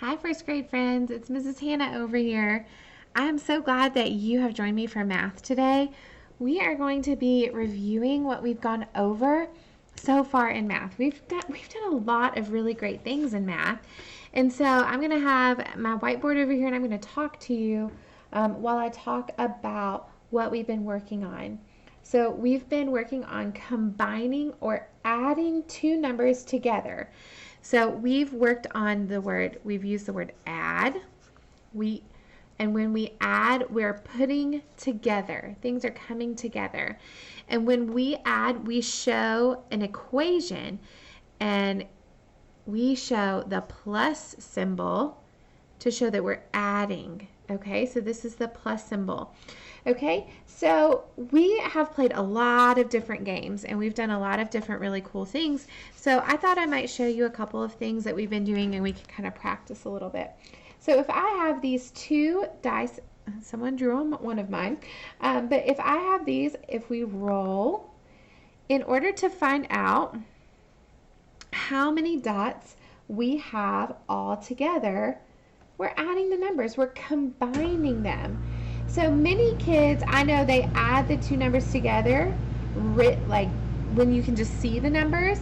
Hi, first grade friends. It's Mrs. Hannah over here. I am so glad that you have joined me for math today. We are going to be reviewing what we've gone over so far in math. We've done a lot of really great things in math. And so I'm going to have my whiteboard over here and I'm going to talk to you while I talk about what we've been working on. So we've been working on combining or adding two numbers together. So we've worked on we've used the word add. And when we add, we're putting together. Things are coming together. And when we add, we show an equation and we show the plus symbol to show that we're adding. Okay, so this is the plus symbol. Okay, so we have played a lot of different games and we've done a lot of different really cool things. So I thought I might show you a couple of things that we've been doing and we can kind of practice a little bit. So if I have these two dice, someone drew on one of mine, but if I have these, if we roll, in order to find out how many dots we have all together, we're adding the numbers, we're combining them. So many kids, I know they add the two numbers together, like when you can just see the numbers.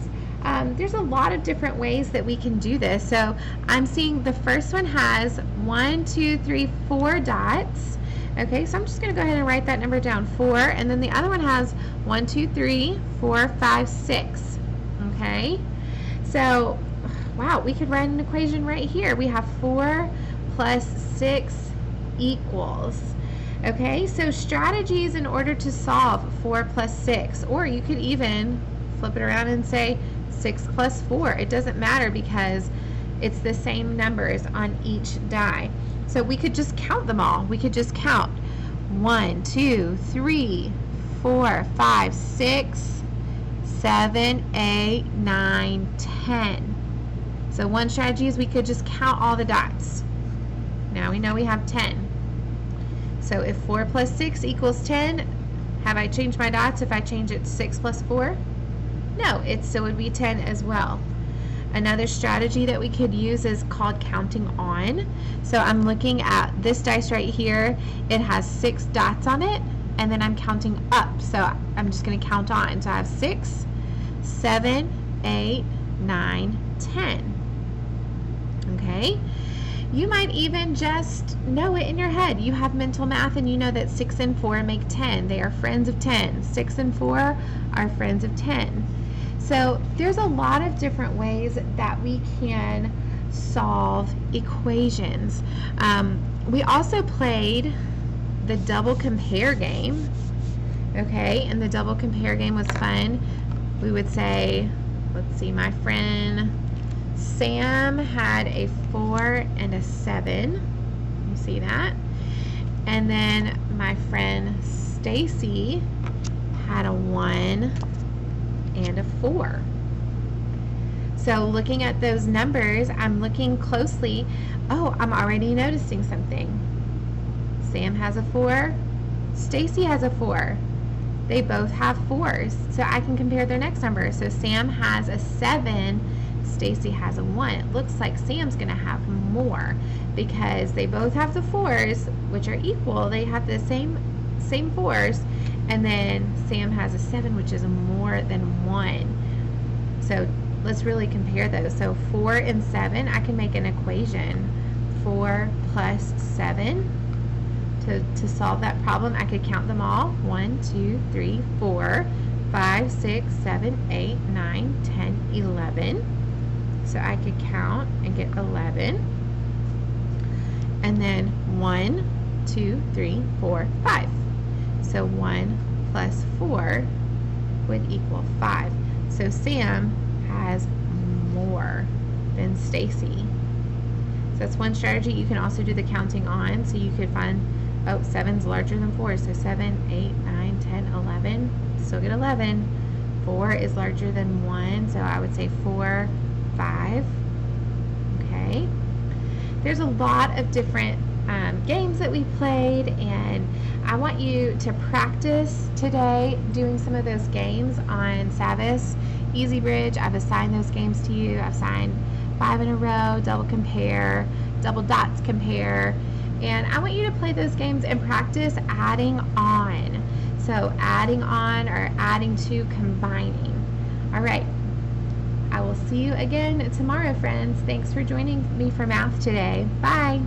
There's a lot of different ways that we can do this. So I'm seeing the first one has 1, 2, 3, 4 dots. Okay, so I'm just going to go ahead and write that number down, 4. And then the other one has 1, 2, 3, 4, 5, 6. Okay, so wow, we could write an equation right here. We have 4 plus 6 equals. Okay, so strategies in order to solve 4 plus 6, or you could even flip it around and say 6 plus 4. It doesn't matter because it's the same numbers on each die. So we could just count them all. We could just count 1, 2, 3, 4, 5, 6, 7, 8, 9, 10. So one strategy is we could just count all the dots. Now we know we have 10. So if 4 plus 6 equals 10, have I changed my dots if I change it to 6 plus 4? No, it still would be 10 as well. Another strategy that we could use is called counting on. So I'm looking at this dice right here. It has 6 dots on it, and then I'm counting up. So I'm just going to count on. So I have 6, 7, 8, 9, 10. Okay? You might even just know it in your head. You have mental math and you know that 6 and 4 make 10. They are friends of 10. 6 and 4 are friends of 10. So there's a lot of different ways that we can solve equations. We also played the double compare game. Okay, and the double compare game was fun. We would say, let's see, my friend Sam had a 4 and a 7. You see that? And then my friend Stacy had a 1 and a 4. So looking at those numbers, I'm looking closely. Oh, I'm already noticing something. Sam has a 4. Stacy has a 4. They both have 4s. So I can compare their next number. So Sam has a 7. Stacy has a 1. It looks like Sam's going to have more because they both have the 4s, which are equal. They have the same 4s, and then Sam has a 7, which is more than 1. So let's really compare those. So 4 and 7, I can make an equation. 4 plus 7. To solve that problem, I could count them all. 1, 2, 3, 4, 5, 6, 7, 8, 9, 10, 11. So I could count and get 11. And then 1, 2, 3, 4, 5. So 1 plus 4 would equal 5. So Sam has more than Stacy. So that's one strategy. You can also do the counting on. So you could find, 7's larger than 4. So 7, 8, 9, 10, 11. Still get 11. 4 is larger than 1. So I would say 4, 5. Okay. There's a lot of different games that we played, and I want you to practice today doing some of those games on Savvis, Easy Bridge. I've assigned those games to you. I've assigned 5 in a row, double compare, double dots, compare. And I want you to play those games and practice adding on. So adding on or adding to, combining. All right. I will see you again tomorrow, friends. Thanks for joining me for math today. Bye.